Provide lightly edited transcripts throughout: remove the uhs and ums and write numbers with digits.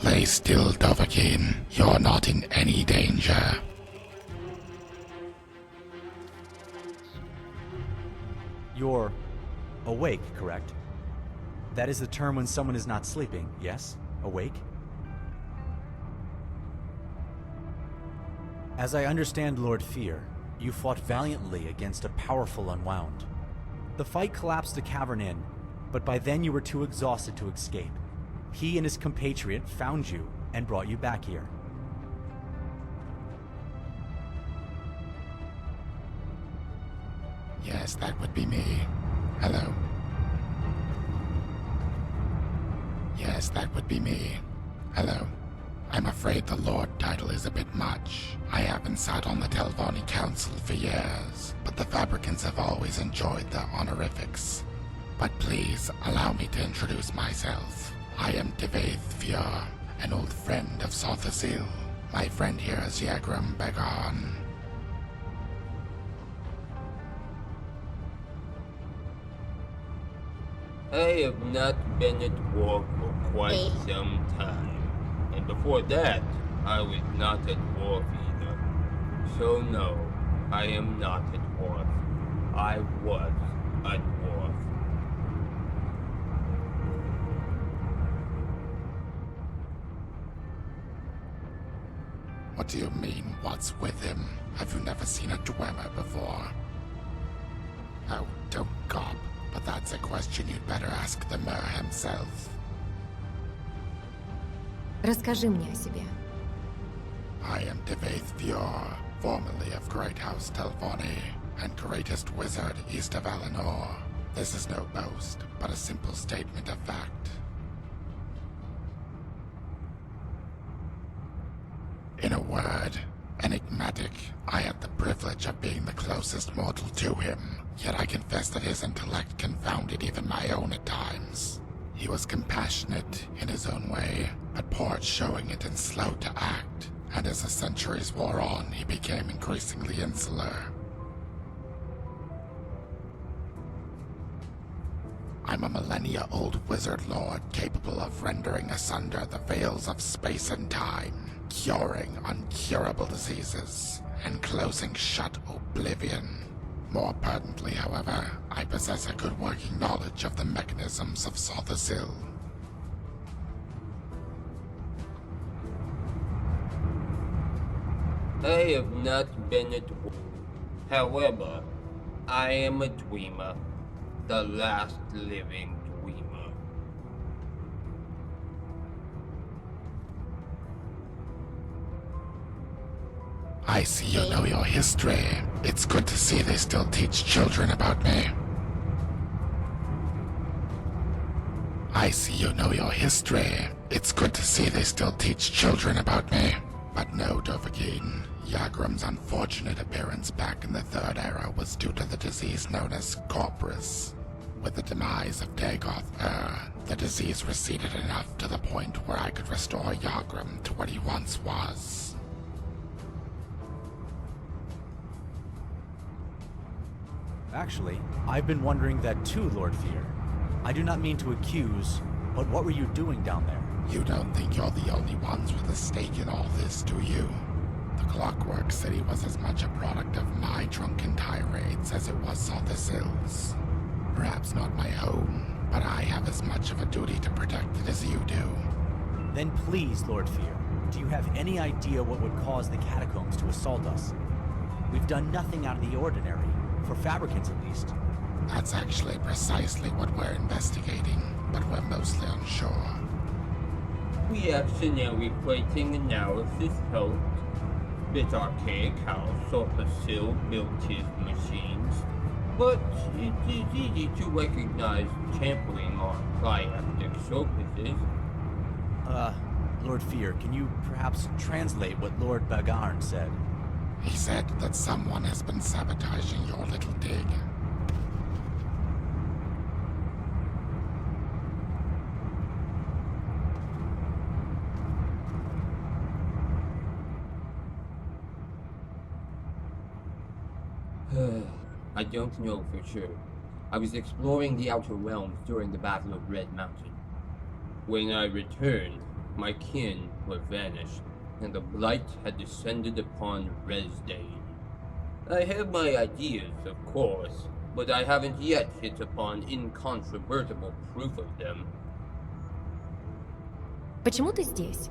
Lay still, Dovahkiin. You're not in any danger. You're awake, correct? That is the term when someone is not sleeping, yes? Awake? As I understand Lord Fear, you fought valiantly against a powerful Unwound. The fight collapsed the Cavern Inn, but by then you were too exhausted to escape. He and his compatriot found you and brought you back here. Yes, that would be me. Hello. Yes, that would be me. Hello. I'm afraid the Lord title is a bit much. I haven't sat on the Telvanni Council for years, but the Fabricants have always enjoyed the honorifics. But please, allow me to introduce myself. I am Devaith Fjör, an old friend of Sothasil. My friend here is Yagram Begon. I have not been at war for quite some time. And before that, I was not at war either. So no, I am not at war. I was at war. What do you mean, what's with him? Have you never seen a Dwemer before? Oh, don't gob. But that's a question you'd better ask the Mer himself. Расскажи мне о себе. I am Devaith Fjör, formerly of Great House Telvanni, and greatest wizard east of Eleanor. This is no boast, but a simple statement of fact. In a word, enigmatic. I had the privilege of being the closest mortal to him, yet I confess that his intellect confounded even my own at times. He was compassionate in his own way, but poor at showing it and slow to act, and as the centuries wore on, he became increasingly insular. I'm a millennia-old wizard lord capable of rendering asunder the veils of space and time, curing uncurable diseases, and closing shut oblivion. More pertinently, however, I possess a good working knowledge of the mechanisms of Sothasil. I have not been at war. However, I am a Dwemer, the last living Dwemer. I see you know your history. It's good to see they still teach children about me. I see you know your history. It's good to see they still teach children about me. But no, Dovahkiin. Yagram's unfortunate appearance back in the Third Era was due to the disease known as Corpus. With the demise of Dagoth the disease receded enough to the point where I could restore Yagram to what he once was. Actually, I've been wondering that too, Lord Fear. I do not mean to accuse, but what were you doing down there? You don't think you're the only ones with a stake in all this, do you? The Clockwork City was as much a product of my drunken tirades as it was Sothasil's. Perhaps not my own, but I have as much of a duty to protect it as you do. Then please, Lord Fear, do you have any idea what would cause the catacombs to assault us? We've done nothing out of the ordinary, for Fabricants at least. That's actually precisely what we're investigating, but we're mostly unsure. Reactionary plating analysis helped. Bit archaic how Sil built his machines, but it is easy to recognize tampering on pliaptic surfaces. Lord Fear, can you perhaps translate what Lord Bagarn said? He said that someone has been sabotaging your little dig. I don't know for sure. I was exploring the Outer Realms during the Battle of Red Mountain. When I returned, my kin were vanished, and the blight had descended upon Resdane. I have my ideas, of course, but I haven't yet hit upon incontrovertible proof of them. Почему ты здесь?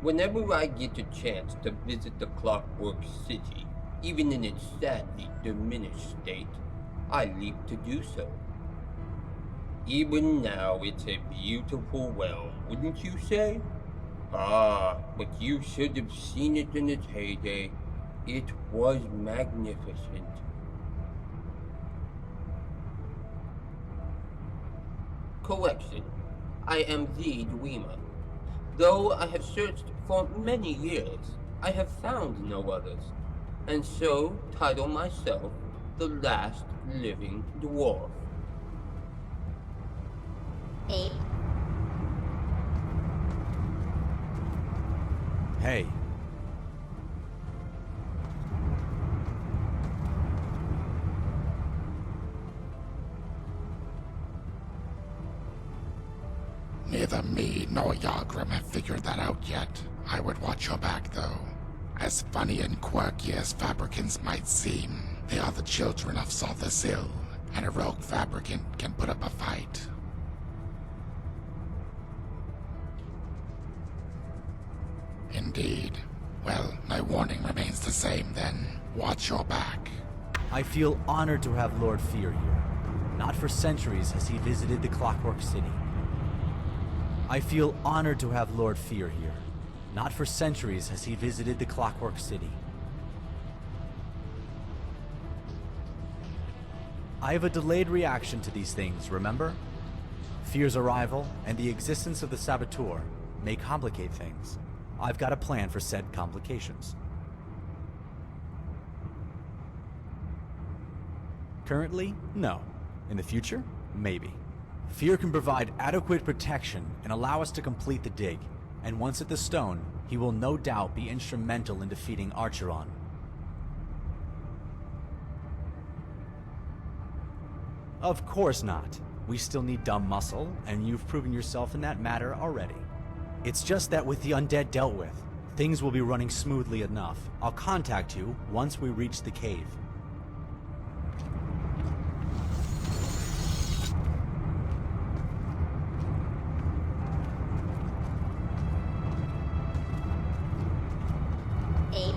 Whenever I get a chance to visit the Clockwork City, even in its sadly diminished state, I leap to do so. Even now, it's a beautiful realm, wouldn't you say? Ah, but you should have seen it in its heyday. It was magnificent. Correction. I am the Dweema. Though I have searched for many years, I have found no others, and so title myself the last living dwarf. Abe. Hey. Neither me nor Yargrim have figured that out yet. I would watch your back, though. As funny and quirky as fabricants might seem, they are the children of Sil, and a rogue fabricant can put up a fight. Indeed. Well, my warning remains the same then. Watch your back. I feel honored to have Lord Fear here. Not for centuries has he visited the Clockwork City. I feel honored to have Lord Fear here. Not for centuries has he visited the Clockwork City. I have a delayed reaction to these things, remember? Fear's arrival and the existence of the saboteur may complicate things. I've got a plan for said complications. Currently, no. In the future, maybe. Fear can provide adequate protection and allow us to complete the dig, and once at the stone, he will no doubt be instrumental in defeating Archeron. Of course not. We still need dumb muscle, and you've proven yourself in that matter already. It's just that with the undead dealt with, things will be running smoothly enough. I'll contact you once we reach the cave. Abe.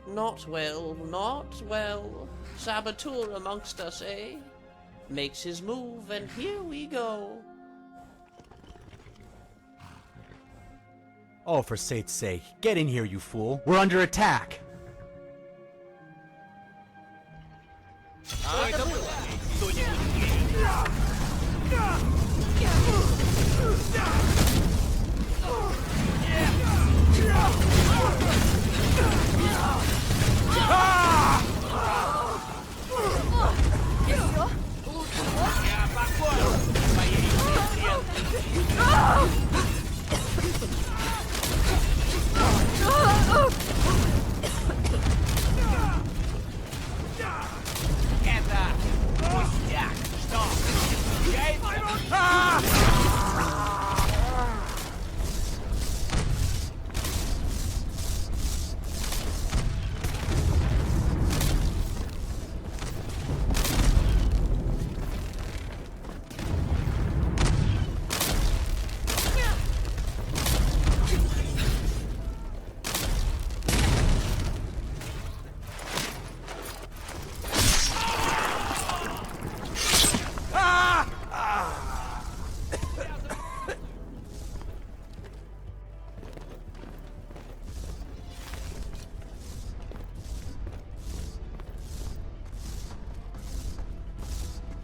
Not well, not well. Saboteur amongst us, eh? Makes his move, and here we go. Oh, for Sate's sake, get in here, you fool. We're under attack!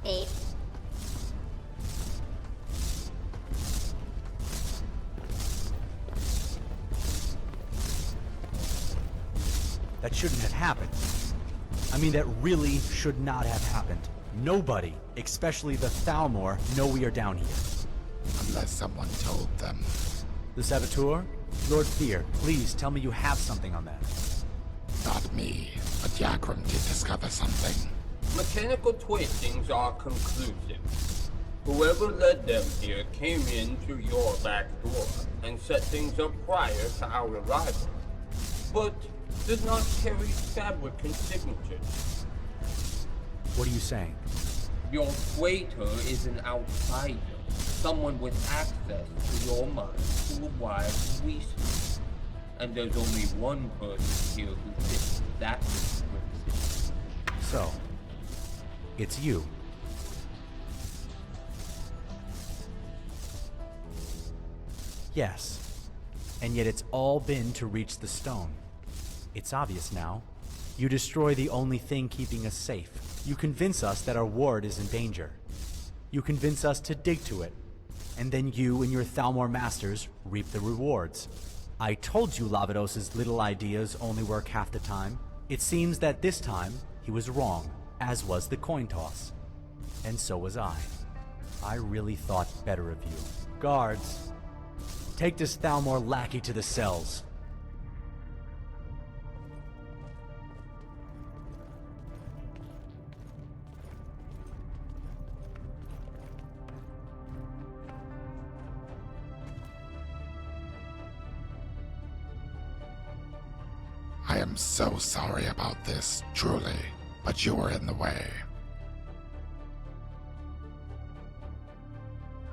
Ape. That shouldn't have happened. I mean, that really should not have happened. Nobody, especially the Thalmor, know we are down here. Unless someone told them. The saboteur? Lord Fear, please tell me you have something on that. Not me, but Yakram did discover something. Mechanical twistings are conclusive. Whoever led them here came in through your back door and set things up prior to our arrival, but did not carry fabricant signatures. What are you saying? Your traitor is an outsider, someone with access to your mind through a wide research. And there's only one person here who fits that description. So, it's you. Yes. And yet it's all been to reach the stone. It's obvious now. You destroy the only thing keeping us safe. You convince us that our ward is in danger. You convince us to dig to it. And then you and your Thalmor masters reap the rewards. I told you Lavados's little ideas only work half the time. It seems that this time he was wrong, as was the coin toss. And so was I. I really thought better of you. Guards, take this Thalmor lackey to the cells. I am so sorry about this, truly, but you were in the way.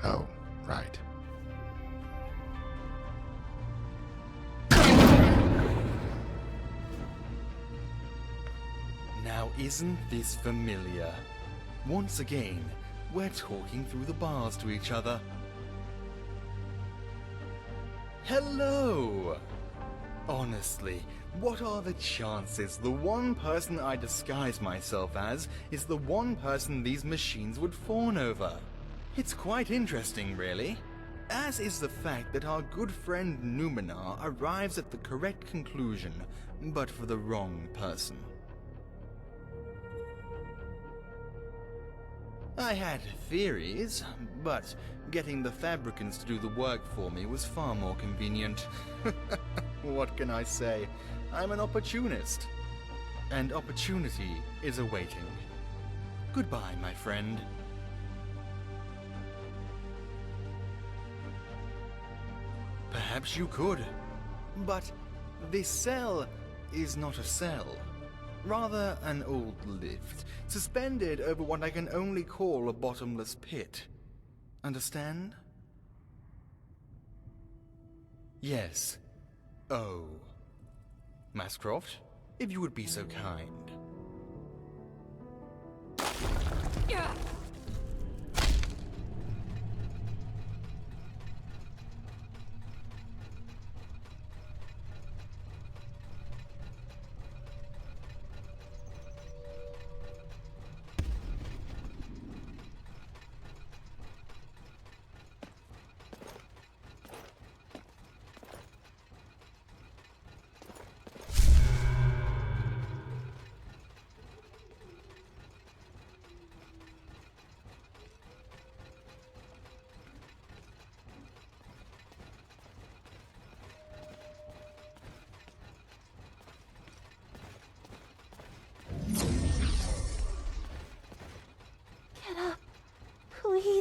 Oh, right. Now isn't this familiar? Once again, we're talking through the bars to each other. Hello! Honestly, what are the chances the one person I disguise myself as is the one person these machines would fawn over? It's quite interesting, really. As is the fact that our good friend Numenor arrives at the correct conclusion, but for the wrong person. I had theories, but getting the fabricants to do the work for me was far more convenient. What can I say? I'm an opportunist. And opportunity is awaiting. Goodbye, my friend. Perhaps you could. But this cell is not a cell. Rather an old lift, suspended over what I can only call a bottomless pit. Understand? Yes. Oh. Mascroft, if you would be so kind.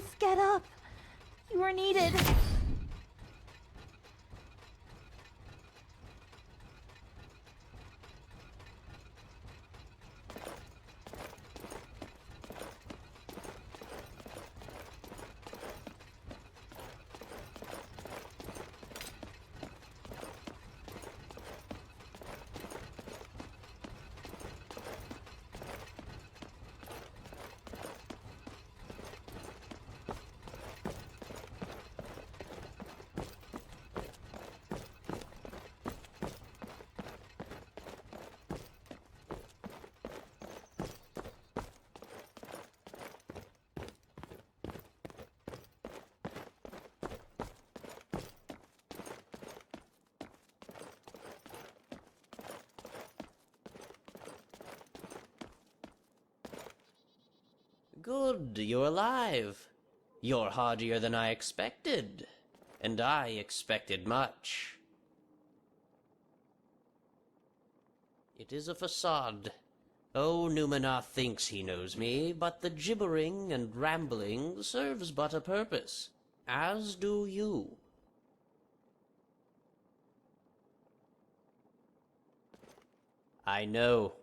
Please get up. You are needed. Good, you're alive. You're hardier than I expected. And I expected much. It is a facade. Oh, Numenor thinks he knows me, but the gibbering and rambling serves but a purpose, as do you. I know.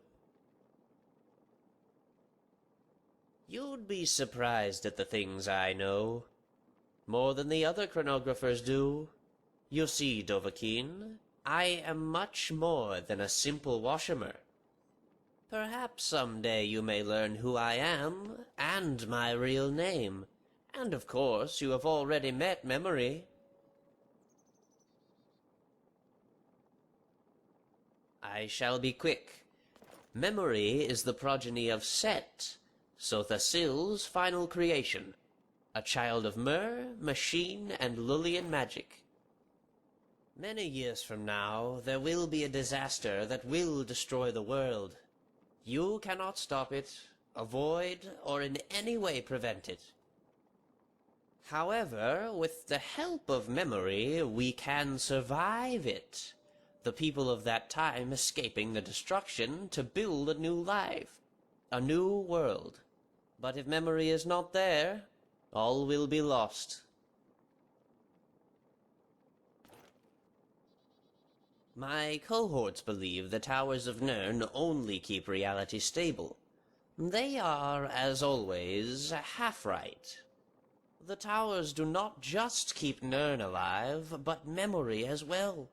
You'd be surprised at the things I know. More than the other chronographers do. You see, Dovahkiin, I am much more than a simple washermer. Perhaps someday you may learn who I am, and my real name. And of course, you have already met Memory. I shall be quick. Memory is the progeny of Set, Sothasil's final creation, a child of Myr, Machine, and Lullian magic. Many years from now, there will be a disaster that will destroy the world. You cannot stop it, avoid, or in any way prevent it. However, with the help of Memory, we can survive it. The people of that time escaping the destruction to build a new life, a new world. But if Memory is not there, all will be lost. My cohorts believe the Towers of Nirn only keep reality stable. They are, as always, half right. The towers do not just keep Nirn alive, but Memory as well.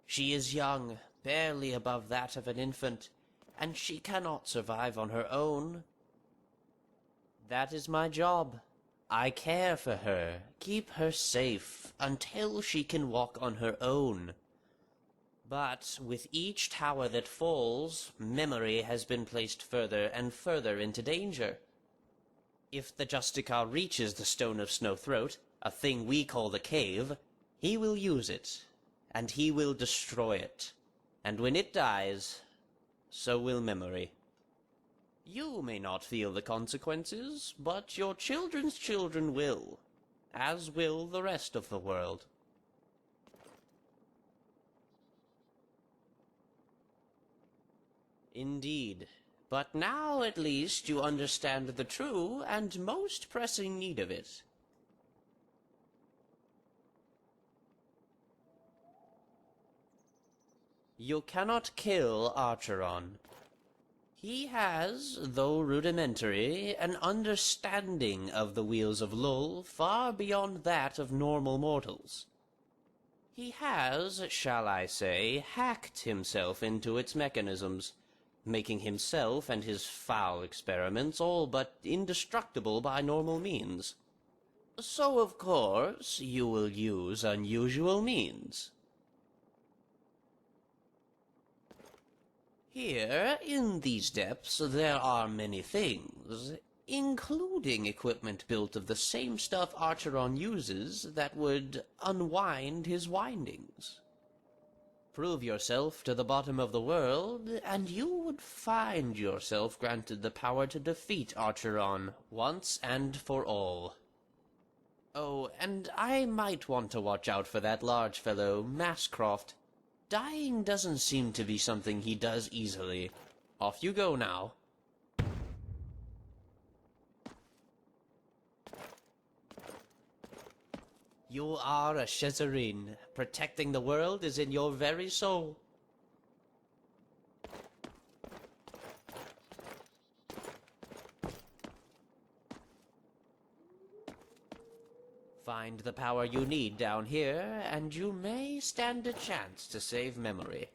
She is young, barely above that of an infant, and she cannot survive on her own. That is my job. I care for her, keep her safe, until she can walk on her own. But with each tower that falls, Memory has been placed further and further into danger. If the Justicar reaches the Stone of Snowthroat, a thing we call the Cave, he will use it, and he will destroy it. And when it dies, so will Memory. You may not feel the consequences, but your children's children will, as will the rest of the world. Indeed. But now at least you understand the true and most pressing need of it. You cannot kill Archeron. He has, though rudimentary, an understanding of the wheels of Lull far beyond that of normal mortals. He has, shall I say, hacked himself into its mechanisms, making himself and his foul experiments all but indestructible by normal means. So, of course, you will use unusual means. Here, in these depths, there are many things, including equipment built of the same stuff Archeron uses that would unwind his windings. Prove yourself to the bottom of the world, and you would find yourself granted the power to defeat Archeron once and for all. Oh, and I might want to watch out for that large fellow, Mascroft. Dying doesn't seem to be something he does easily. Off you go now. You are a Shezarene. Protecting the world is in your very soul. Find the power you need down here, and you may stand a chance to save memory.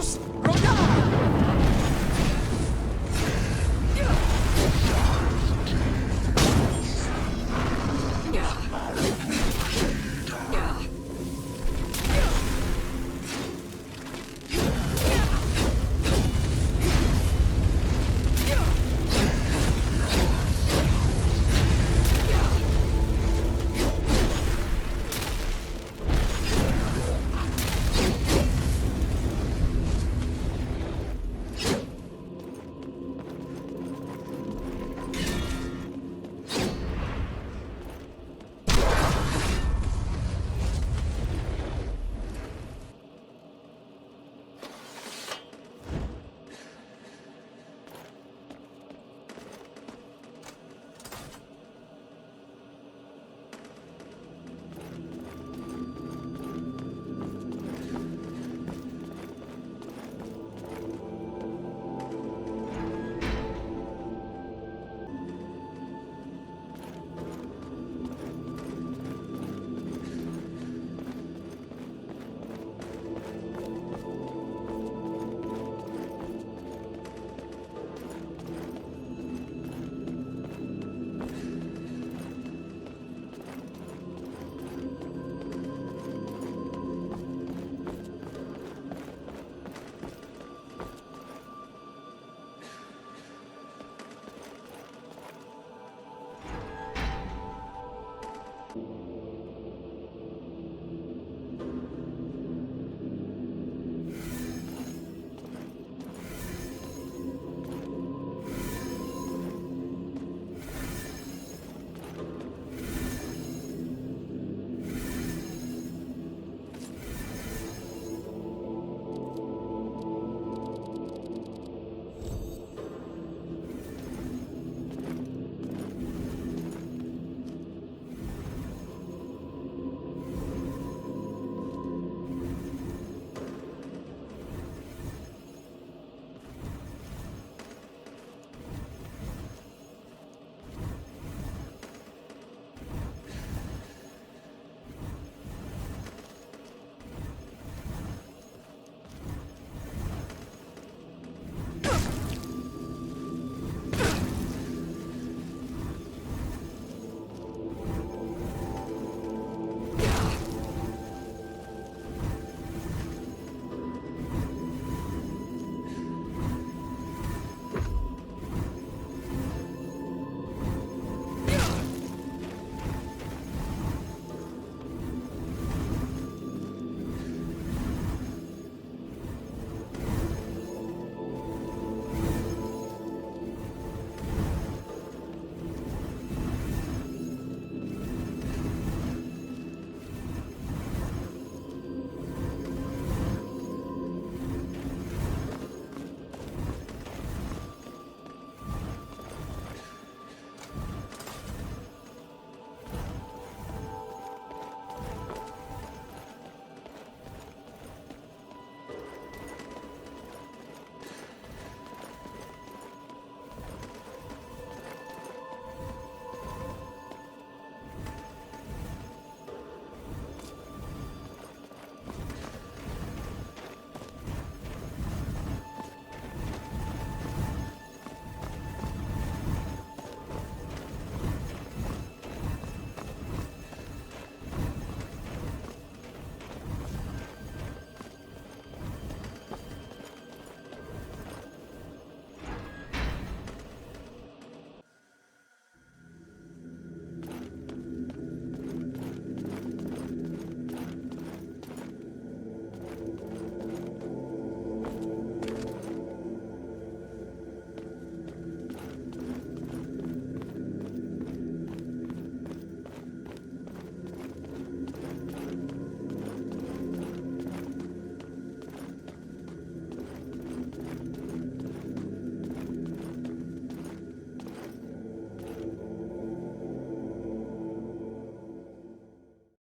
most